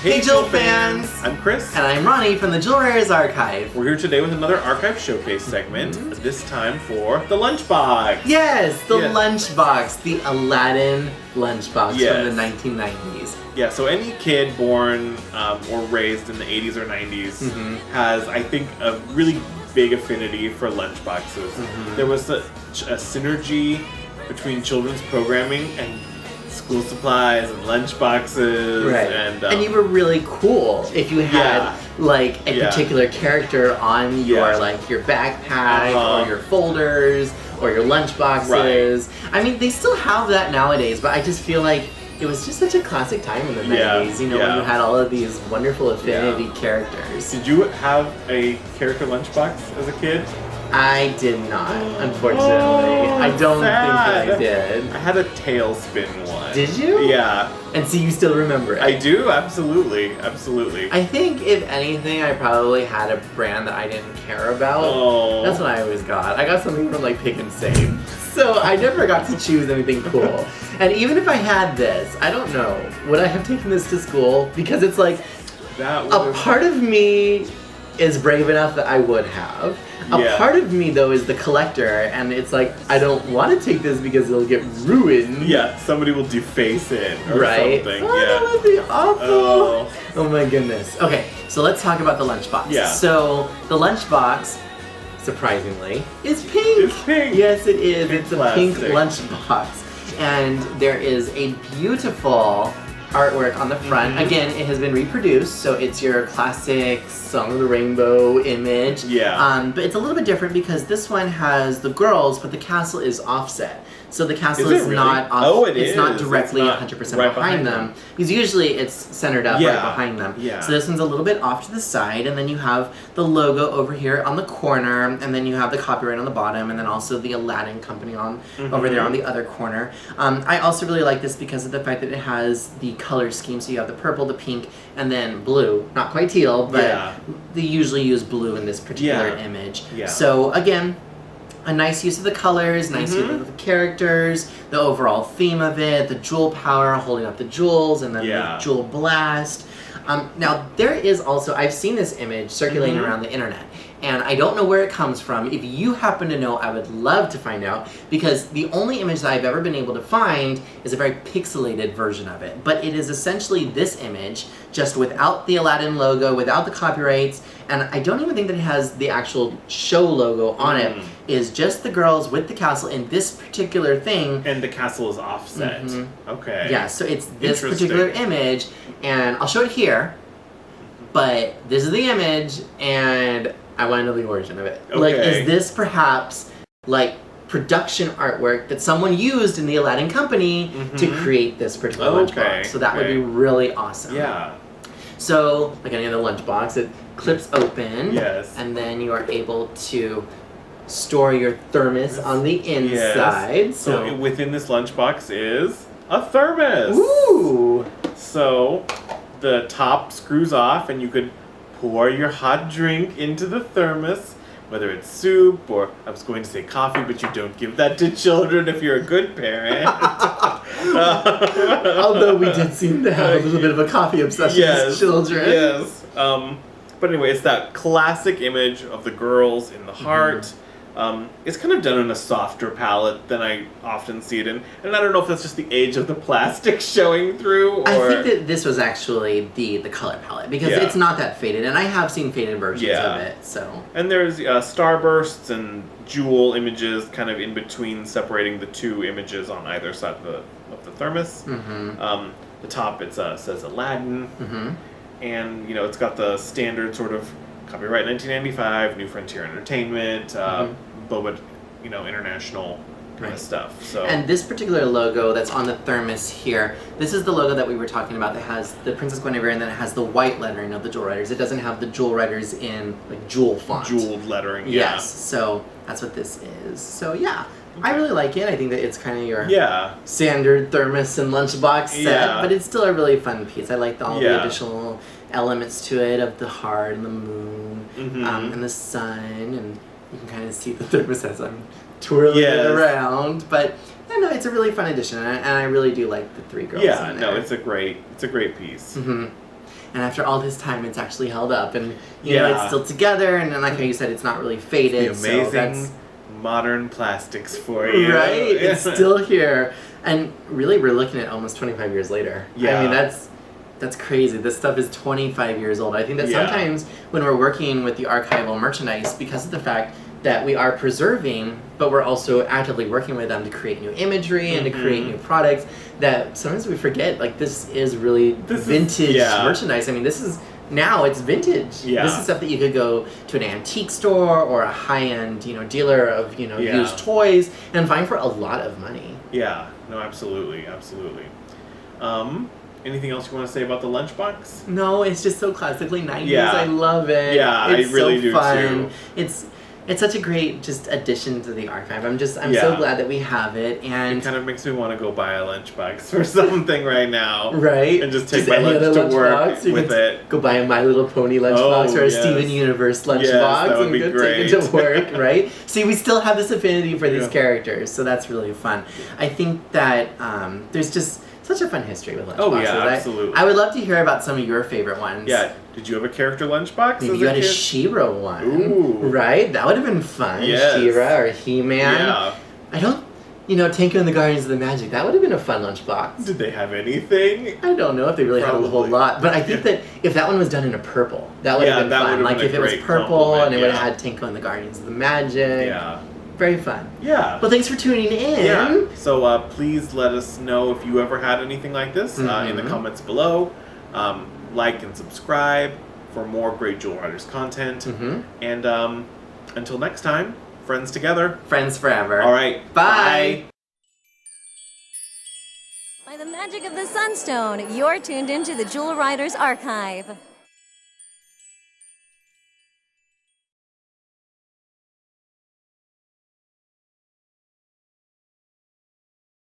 Hey Jill fans! I'm Chris. And I'm Ronnie from the Jewel Rares Archive. We're here today with another Archive Showcase segment, this time for the Lunchbox. Yes, the Lunchbox, the Aladdin Lunchbox from the 1990s. Yeah, so any kid born or raised in the 80s or 90s has, I think, a really big affinity for lunchboxes. There was such a synergy between children's programming and school supplies and lunchboxes, and you were really cool if you had like a particular character on your like your backpack or your folders or your lunchboxes. I mean, they still have that nowadays, but I just feel like it was just such a classic time in the 90s, you know, when you had all of these wonderful affinity characters. Did you have a character lunchbox as a kid? I did not, unfortunately. I don't think I did. I had a Tailspin one. Did you? Yeah. And so you still remember it? I do, absolutely, absolutely. I think, if anything, I probably had a brand that I didn't care about. Oh. That's what I always got. I got something from like Pick and Save. So I never got to choose anything cool. And even if I had this, I don't know, would I have taken this to school? Because it's like, a part of me is brave enough that I would have. A part of me, though, is the collector, and it's like, I don't want to take this because it'll get ruined. Yeah, somebody will deface it or something. Oh, that would be awful. Oh my goodness. Okay, so let's talk about the lunchbox. Yeah. So, the lunchbox, surprisingly, is pink. It's pink. Yes, it is. Pink it's a plastic. pink lunchbox. And there is a beautiful artwork on the front. Again, it has been reproduced, so it's your classic Song of the Rainbow image. But it's a little bit different because this one has the girls, but the castle is offset. So the castle is not off. Oh, it it's is. not directly It's not 100% right behind them. Because usually it's centered up right behind them. So this one's a little bit off to the side, and then you have the logo over here on the corner, and then you have the copyright on the bottom, and then also the Aladdin company on over there on the other corner. I also really like this because of the fact that it has the color scheme. So you have the purple, the pink, and then blue. Not quite teal, but they usually use blue in this particular image. So again, a nice use of the colors, nice use of the characters, the overall theme of it, the jewel power, holding up the jewels, and then the jewel blast. Now, there is also, I've seen this image circulating around the internet, and I don't know where it comes from. If you happen to know, I would love to find out, because the only image that I've ever been able to find is a very pixelated version of it. But it is essentially this image, just without the Aladdin logo, without the copyrights, and I don't even think that it has the actual show logo on it. Is just the girls with the castle in this particular thing. And the castle is offset. Okay. Yeah, so it's this particular image, and I'll show it here, but this is the image, and I want to know the origin of it. Like, is this perhaps, like, production artwork that someone used in the Aladdin company to create this particular lunchbox? So that would be really awesome. Yeah. So, like any other lunchbox, it clips open, and then you are able to store your thermos on the inside. So within this lunchbox is a thermos. Ooh! So the top screws off, and you could pour your hot drink into the thermos, whether it's soup or, I was going to say coffee, but you don't give that to children if you're a good parent. Although we did seem to have a little bit of a coffee obsession as children. Yes. But anyway, it's that classic image of the girls in the heart. It's kind of done in a softer palette than I often see it in. And I don't know if that's just the age of the plastic showing through, or... I think that this was actually the color palette, because it's not that faded, and I have seen faded versions of it, so... And there's starbursts and jewel images kind of in between, separating the two images on either side of the thermos. The top, it says Aladdin, and, you know, it's got the standard sort of copyright 1995, New Frontier Entertainment, Boba, you know, international kind of stuff. So. And this particular logo that's on the thermos here, this is the logo that we were talking about that has the Princess Gwenevere, and then it has the white lettering of the Jewel Riders. It doesn't have the Jewel Riders in like jewel font. Jeweled lettering, Yes, so that's what this is. So yeah, I really like it. I think that it's kind of your standard thermos and lunchbox set, but it's still a really fun piece. I like all the additional elements to it of the heart and the moon and the sun, and you can kind of see the thermos as I'm twirling it around. But I know it's a really fun addition, and I really do like the three girls. Yeah, no, it's a great piece. and after all this time, it's actually held up, and you know it's still together, and then like how you said, it's not really faded. It's the amazing modern plastics for you, right? It's still here, and really, we're looking at almost 25 years later. Yeah, I mean that's crazy. This stuff is 25 years old. I think that sometimes when we're working with the archival merchandise, because of the fact that we are preserving, but we're also actively working with them to create new imagery and to create new products, that sometimes we forget, like, this is really vintage merchandise. I mean, now it's vintage. Yeah. This is stuff that you could go to an antique store or a high-end, dealer of, used toys and find for a lot of money. Yeah, no, absolutely. Anything else you want to say about the lunchbox? No, it's just so classically 90s. Yeah. I love it. Yeah, it's I really do fun. too. It's such a great just addition to the archive. I'm so glad that we have it, and it kind of makes me want to go buy a lunchbox for something right now. Right? And just take my lunch to work with it. Go buy a My Little Pony lunchbox or a Steven Universe lunchbox and go great. take it to work, right? See, we still have this affinity for these characters, so that's really fun. I think that there's just such a fun history with lunchboxes. Oh yeah, absolutely. I would love to hear about some of your favorite ones. Yeah. Did you have a character lunchbox? Maybe you had a She-Ra one. Ooh. Right? That would have been fun. Yes. She-Ra or He-Man. Yeah. I don't... Tinker and the Guardians of the Magic. That would have been a fun lunchbox. Did they have anything? I don't know if they really had a whole lot. But I think that if that one was done in a purple, that would have been fun. Like if it was purple and it would have had Tinker and the Guardians of the Magic. Yeah. Very fun. Yeah. Well, thanks for tuning in. Yeah. So please let us know if you ever had anything like this in the comments below. Like and subscribe for more great Jewel Riders content. And until next time, friends together. Friends forever. All right. Bye. By the magic of the Sunstone, you're tuned into the Jewel Riders archive.